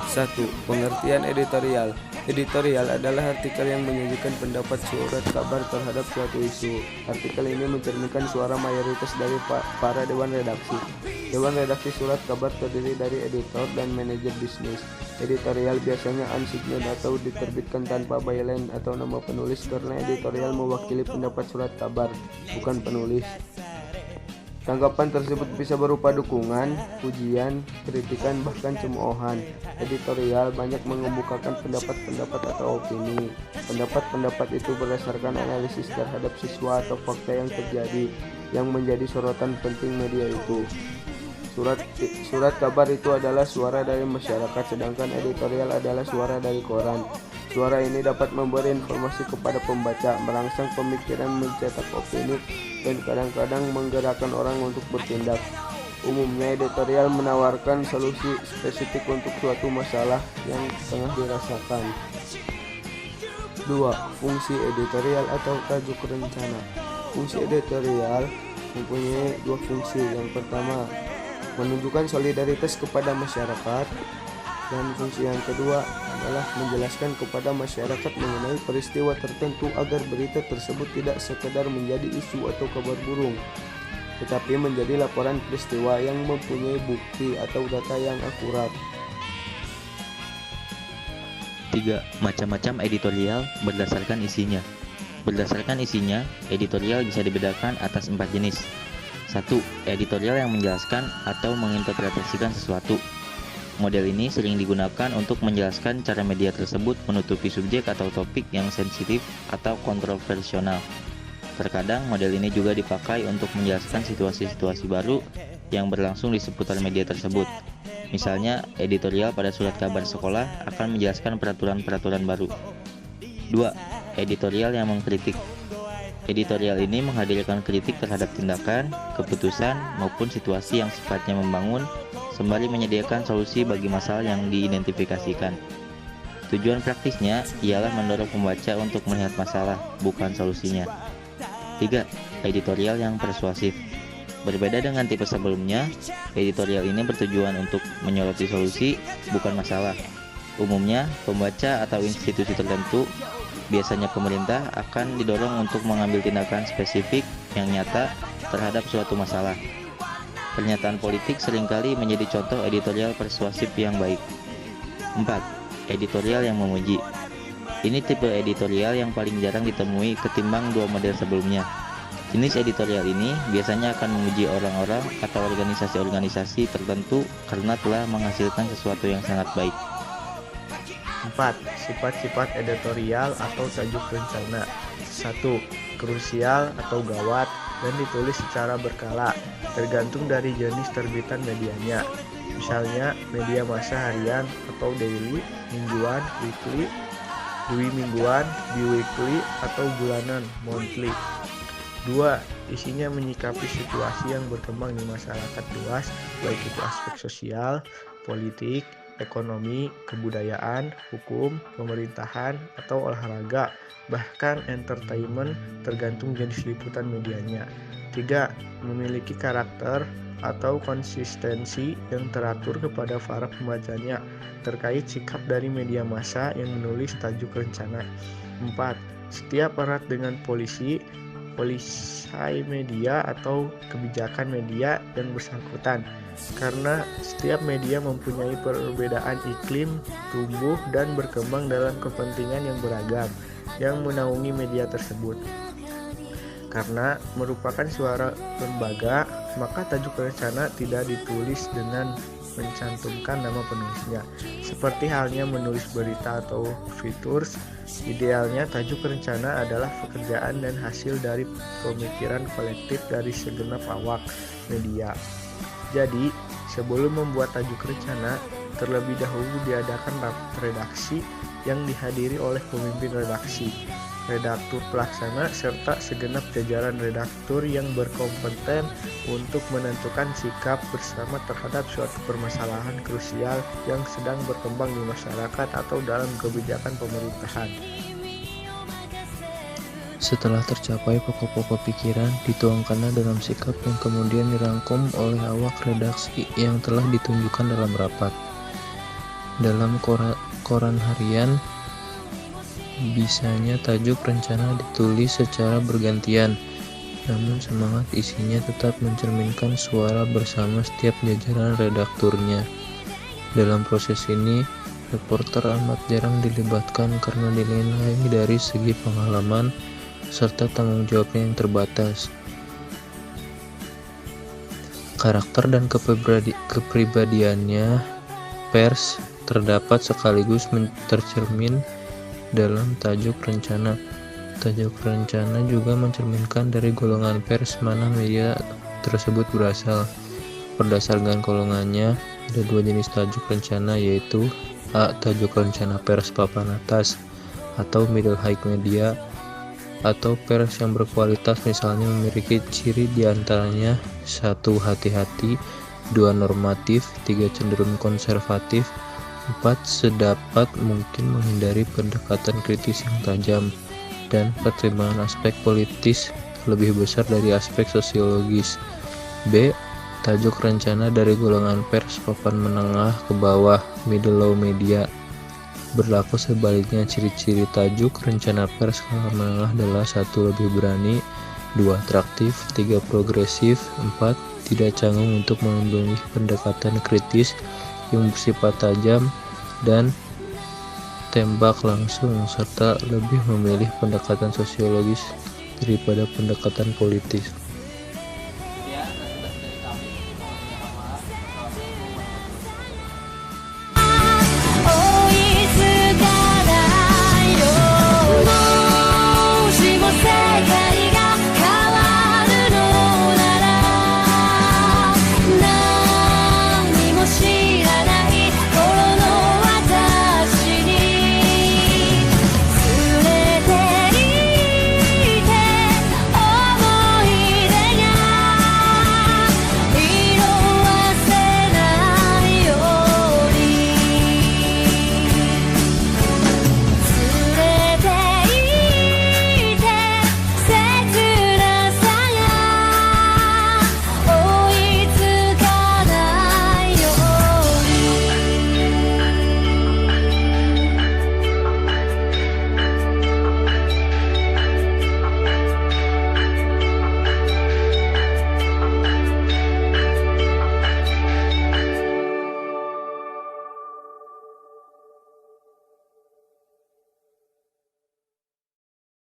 1. Pengertian editorial. Editorial adalah artikel yang menyajikan pendapat surat kabar terhadap suatu isu. Artikel ini mencerminkan suara mayoritas dari para dewan redaksi. Dewan redaksi surat kabar terdiri dari editor dan manajer bisnis. Editorial biasanya unsigned atau diterbitkan tanpa byline atau nama penulis karena editorial mewakili pendapat surat kabar, bukan penulis. Tanggapan tersebut bisa berupa dukungan, pujian, kritikan, bahkan cemoohan. Editorial banyak mengemukakan pendapat-pendapat atau opini. Pendapat-pendapat itu berdasarkan analisis terhadap siswa atau fakta yang terjadi, yang menjadi sorotan penting media itu. Surat kabar itu adalah suara dari masyarakat, sedangkan editorial adalah suara dari koran. Suara ini dapat memberi informasi kepada pembaca, merangsang pemikiran, mencetak opini, dan kadang-kadang menggerakkan orang untuk bertindak. Umumnya editorial menawarkan solusi spesifik untuk suatu masalah yang tengah dirasakan. 2. Fungsi editorial atau tajuk rencana. Fungsi editorial mempunyai dua fungsi. Yang pertama, menunjukkan solidaritas kepada masyarakat, dan fungsi yang kedua adalah menjelaskan kepada masyarakat mengenai peristiwa tertentu agar berita tersebut tidak sekedar menjadi isu atau kabar burung, tetapi menjadi laporan peristiwa yang mempunyai bukti atau data yang akurat. 3. Macam-macam editorial berdasarkan isinya. Berdasarkan isinya, editorial bisa dibedakan atas 4 jenis. 1. Editorial yang menjelaskan atau menginterpretasikan sesuatu. Model ini sering digunakan untuk menjelaskan cara media tersebut menutupi subjek atau topik yang sensitif atau kontroversial. Terkadang model ini juga dipakai untuk menjelaskan situasi-situasi baru yang berlangsung di seputar media tersebut. Misalnya, editorial pada surat kabar sekolah akan menjelaskan peraturan-peraturan baru. 2. Editorial yang mengkritik. Editorial ini menghadirkan kritik terhadap tindakan, keputusan, maupun situasi yang sifatnya membangun, sembari menyediakan solusi bagi masalah yang diidentifikasikan. Tujuan praktisnya ialah mendorong pembaca untuk melihat masalah, bukan solusinya. 3. Editorial yang persuasif. Berbeda dengan tipe sebelumnya, editorial ini bertujuan untuk menyoroti solusi, bukan masalah. Umumnya, pembaca atau institusi tertentu, biasanya pemerintah, akan didorong untuk mengambil tindakan spesifik yang nyata terhadap suatu masalah. Pernyataan politik seringkali menjadi contoh editorial persuasif yang baik. 4. Editorial yang memuji. Ini tipe editorial yang paling jarang ditemui ketimbang dua model sebelumnya. Jenis editorial ini biasanya akan memuji orang-orang atau organisasi-organisasi tertentu karena telah menghasilkan sesuatu yang sangat baik. 4. Sifat-sifat editorial atau tajuk rencana. 1. Krusial atau gawat dan ditulis secara berkala, tergantung dari jenis terbitan medianya. Misalnya media massa harian atau daily, mingguan, weekly, dwi-mingguan, bi-weekly, atau bulanan, monthly. 2. Isinya menyikapi situasi yang berkembang di masyarakat luas, baik itu aspek sosial, politik, ekonomi, kebudayaan, hukum, pemerintahan, atau olahraga, bahkan entertainment, tergantung jenis liputan medianya. 3. Memiliki karakter atau konsistensi yang teratur kepada para pembacanya terkait sikap dari media massa yang menulis tajuk rencana. 4. Setiap erat dengan polisi media atau kebijakan media yang bersangkutan, karena setiap media mempunyai perbedaan iklim, tumbuh, dan berkembang dalam kepentingan yang beragam yang menaungi media tersebut. Karena merupakan suara lembaga, maka tajuk rencana tidak ditulis dengan mencantumkan nama penulisnya. Seperti halnya menulis berita atau features, idealnya tajuk rencana adalah pekerjaan dan hasil dari pemikiran kolektif dari segenap awak media. Jadi, sebelum membuat tajuk rencana, terlebih dahulu diadakan rapat redaksi yang dihadiri oleh pemimpin redaksi, redaktur pelaksana, serta segenap jajaran redaktur yang berkompeten untuk menentukan sikap bersama terhadap suatu permasalahan krusial yang sedang berkembang di masyarakat atau dalam kebijakan pemerintahan. Setelah tercapai pokok-pokok pikiran, dituangkanlah dalam sikap yang kemudian dirangkum oleh awak redaksi yang telah ditunjukkan dalam rapat. Dalam koran harian, bisanya tajuk rencana ditulis secara bergantian, namun semangat isinya tetap mencerminkan suara bersama setiap jajaran redakturnya. Dalam proses ini, reporter amat jarang dilibatkan karena dinilai dari segi pengalaman serta tanggung jawabnya yang terbatas. Karakter dan kepribadiannya pers terdapat sekaligus tercermin dalam tajuk rencana. Tajuk rencana juga mencerminkan dari golongan pers mana media tersebut berasal. Berdasarkan golongannya, ada dua jenis tajuk rencana, yaitu A. Tajuk rencana pers papan atas atau middle high media, atau pers yang berkualitas, misalnya memiliki ciri diantaranya 1. Hati-hati, 2. Normatif, 3. Cenderung konservatif, 4. Sedapat mungkin menghindari pendekatan kritis yang tajam, dan pertimbangan aspek politis lebih besar dari aspek sosiologis. B. Tajuk rencana dari golongan pers papan menengah ke bawah, middle low media. Berlaku sebaliknya, ciri-ciri tajuk rencana pers skala menengah adalah 1. Lebih berani, 2. Atraktif, 3. Progresif, 4. Tidak canggung untuk memilih pendekatan kritis yang bersifat tajam dan tembak langsung, serta lebih memilih pendekatan sosiologis daripada pendekatan politis.